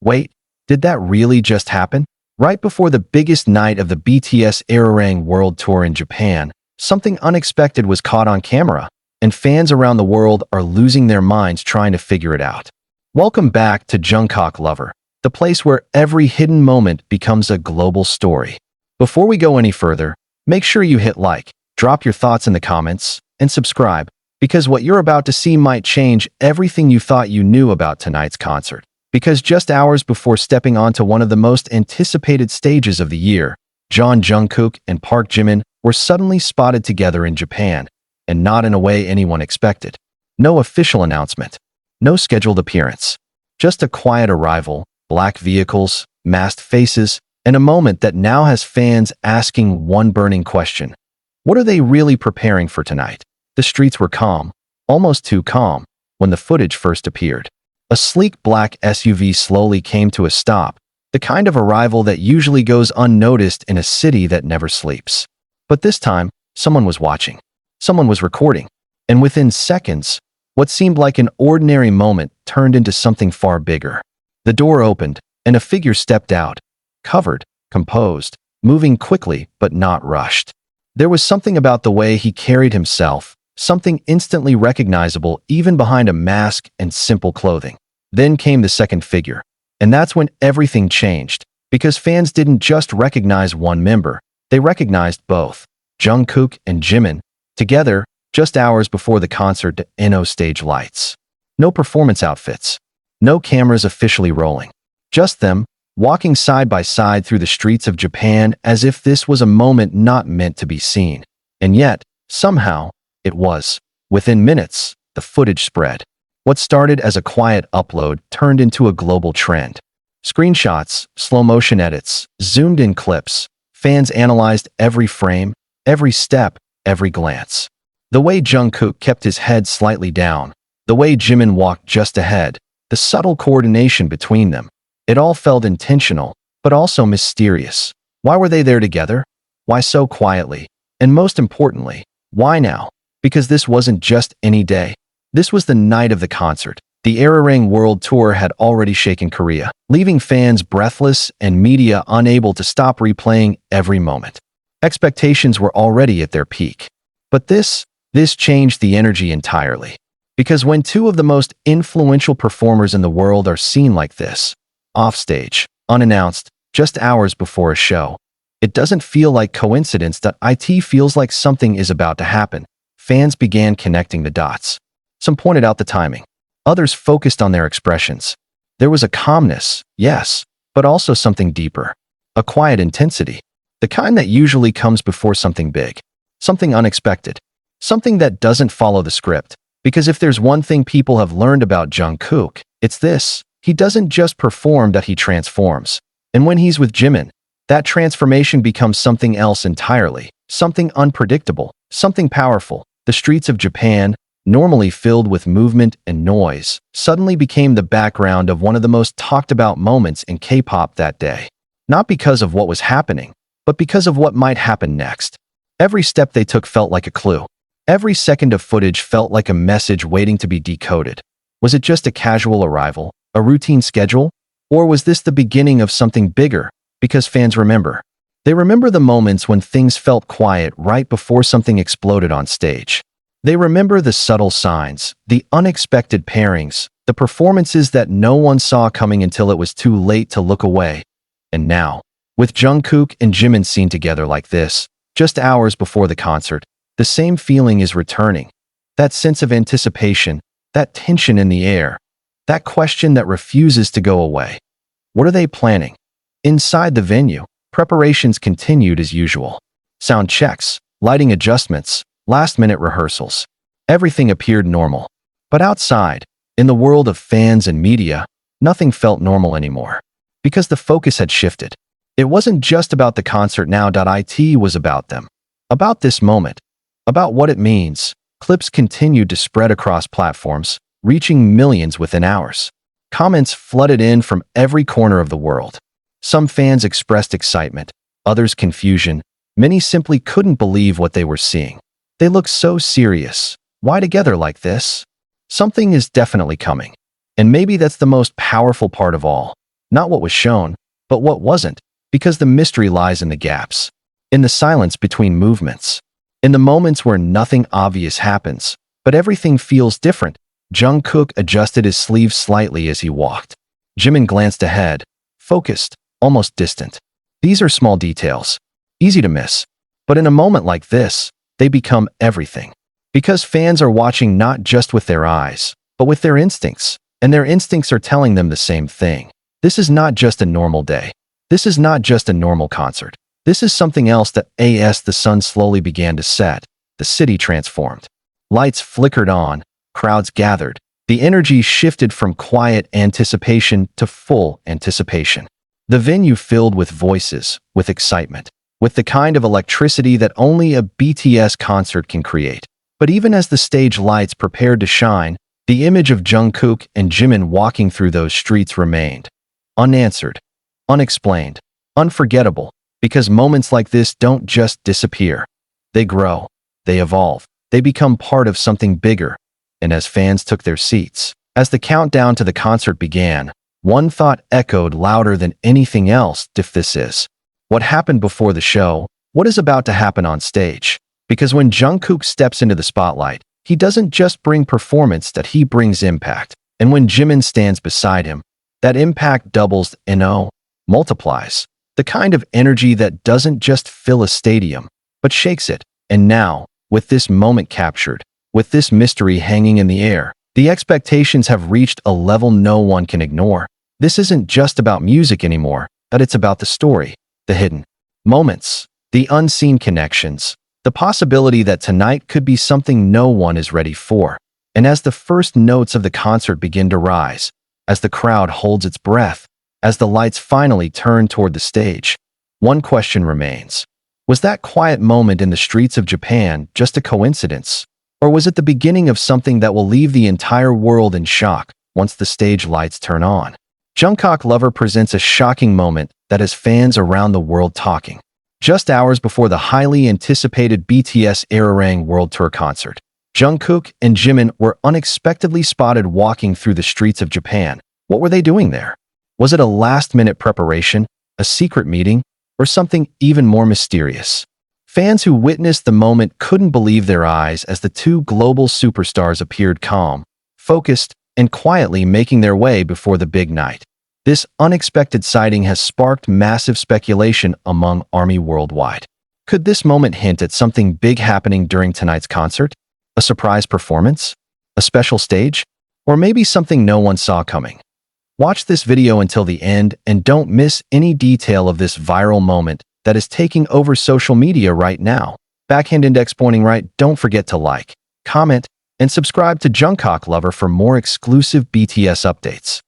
Wait, did that really just happen? Right before the biggest night of the BTS ARIRANG World Tour in Japan, something unexpected was caught on camera, and fans around the world are losing their minds trying to figure it out. Welcome back to Jungkook Lover, the place where every hidden moment becomes a global story. Before we go any further, make sure you hit like, drop your thoughts in the comments, and subscribe, because what you're about to see might change everything you thought you knew about tonight's concert. Because just hours before stepping onto one of the most anticipated stages of the year, Jungkook and Jimin were suddenly spotted together in Japan, and not in a way anyone expected. No official announcement, no scheduled appearance, just a quiet arrival, black vehicles, masked faces, and a moment that now has fans asking one burning question. What are they really preparing for tonight? The streets were calm, almost too calm, when the footage first appeared. A sleek black SUV slowly came to a stop, the kind of arrival that usually goes unnoticed in a city that never sleeps. But this time, someone was watching. Someone was recording. And within seconds, what seemed like an ordinary moment turned into something far bigger. The door opened, and a figure stepped out, covered, composed, moving quickly but not rushed. There was something about the way he carried himself, something instantly recognizable even behind a mask and simple clothing. Then came the second figure, and that's when everything changed, because fans didn't just recognize one member, they recognized both, Jungkook and Jimin, together just hours before the concert to NO stage lights. No performance outfits, no cameras officially rolling, just them, walking side by side through the streets of Japan as if this was a moment not meant to be seen. And yet, somehow, it was. Within minutes, the footage spread. What started as a quiet upload turned into a global trend. Screenshots, slow-motion edits, zoomed-in clips. Fans analyzed every frame, every step, every glance. The way Jungkook kept his head slightly down, the way Jimin walked just ahead, the subtle coordination between them. It all felt intentional, but also mysterious. Why were they there together? Why so quietly? And most importantly, why now? Because this wasn't just any day. This was the night of the concert. The ARIRANG World Tour had already shaken Korea, leaving fans breathless and media unable to stop replaying every moment. Expectations were already at their peak. But this changed the energy entirely. Because when two of the most influential performers in the world are seen like this, offstage, unannounced, just hours before a show, it doesn't feel like coincidence that it feels like something is about to happen. Fans began connecting the dots. Some pointed out the timing. Others focused on their expressions. There was a calmness, yes, but also something deeper. A quiet intensity. The kind that usually comes before something big. Something unexpected. Something that doesn't follow the script. Because if there's one thing people have learned about Jungkook, it's this. He doesn't just perform, that he transforms. And when he's with Jimin, that transformation becomes something else entirely. Something unpredictable. Something powerful. The streets of Japan, normally filled with movement and noise, suddenly became the background of one of the most talked about moments in K-pop that day. Not because of what was happening, but because of what might happen next. Every step they took felt like a clue. Every second of footage felt like a message waiting to be decoded. Was it just a casual arrival, a routine schedule? Or was this the beginning of something bigger? Because fans remember. They remember the moments when things felt quiet right before something exploded on stage. They remember the subtle signs, the unexpected pairings, the performances that no one saw coming until it was too late to look away. And now, with Jungkook and Jimin seen together like this, just hours before the concert, the same feeling is returning. That sense of anticipation, that tension in the air, that question that refuses to go away. What are they planning? Inside the venue, preparations continued as usual. Sound checks, lighting adjustments, last-minute rehearsals. Everything appeared normal. But outside, in the world of fans and media, nothing felt normal anymore. Because the focus had shifted. It wasn't just about the concert now. It was about them. About this moment. About what it means. Clips continued to spread across platforms, reaching millions within hours. Comments flooded in from every corner of the world. Some fans expressed excitement, others confusion. Many simply couldn't believe what they were seeing. They looked so serious. Why together like this? Something is definitely coming. And maybe that's the most powerful part of all. Not what was shown, but what wasn't, because the mystery lies in the gaps. In the silence between movements. In the moments where nothing obvious happens, but everything feels different. Jungkook adjusted his sleeves slightly as he walked. Jimin glanced ahead, focused, almost distant. These are small details, easy to miss. But in a moment like this, they become everything. Because fans are watching not just with their eyes, but with their instincts. And their instincts are telling them the same thing. This is not just a normal day. This is not just a normal concert. This is something else that as the sun slowly began to set, the city transformed. Lights flickered on, crowds gathered. The energy shifted from quiet anticipation to full anticipation. The venue filled with voices, with excitement, with the kind of electricity that only a BTS concert can create. But even as the stage lights prepared to shine, the image of Jungkook and Jimin walking through those streets remained unanswered, unexplained, unforgettable, because moments like this don't just disappear. They grow, they evolve, they become part of something bigger. And as fans took their seats, as the countdown to the concert began, one thought echoed louder than anything else: if this is what happened before the show, what is about to happen on stage? Because when Jungkook steps into the spotlight, he doesn't just bring performance, that he brings impact. And when Jimin stands beside him, that impact doubles and multiplies. The kind of energy that doesn't just fill a stadium, but shakes it. And now, with this moment captured, with this mystery hanging in the air, the expectations have reached a level no one can ignore. This isn't just about music anymore, but it's about the story, the hidden moments, the unseen connections, the possibility that tonight could be something no one is ready for. And as the first notes of the concert begin to rise, as the crowd holds its breath, as the lights finally turn toward the stage, one question remains. Was that quiet moment in the streets of Japan just a coincidence? Or was it the beginning of something that will leave the entire world in shock once the stage lights turn on? Jungkook Lover presents a shocking moment that has fans around the world talking. Just hours before the highly anticipated BTS ARIRANG World Tour concert, Jungkook and Jimin were unexpectedly spotted walking through the streets of Japan. What were they doing there? Was it a last-minute preparation, a secret meeting, or something even more mysterious? Fans who witnessed the moment couldn't believe their eyes as the two global superstars appeared calm, focused, and quietly making their way before the big night. This unexpected sighting has sparked massive speculation among ARMY worldwide. Could this moment hint at something big happening during tonight's concert? A surprise performance? A special stage? Or maybe something no one saw coming? Watch this video until the end and don't miss any detail of this viral moment that is taking over social media right now. Backhand index pointing right. Don't forget to like, comment, and subscribe to Jungkook Lover for more exclusive BTS updates.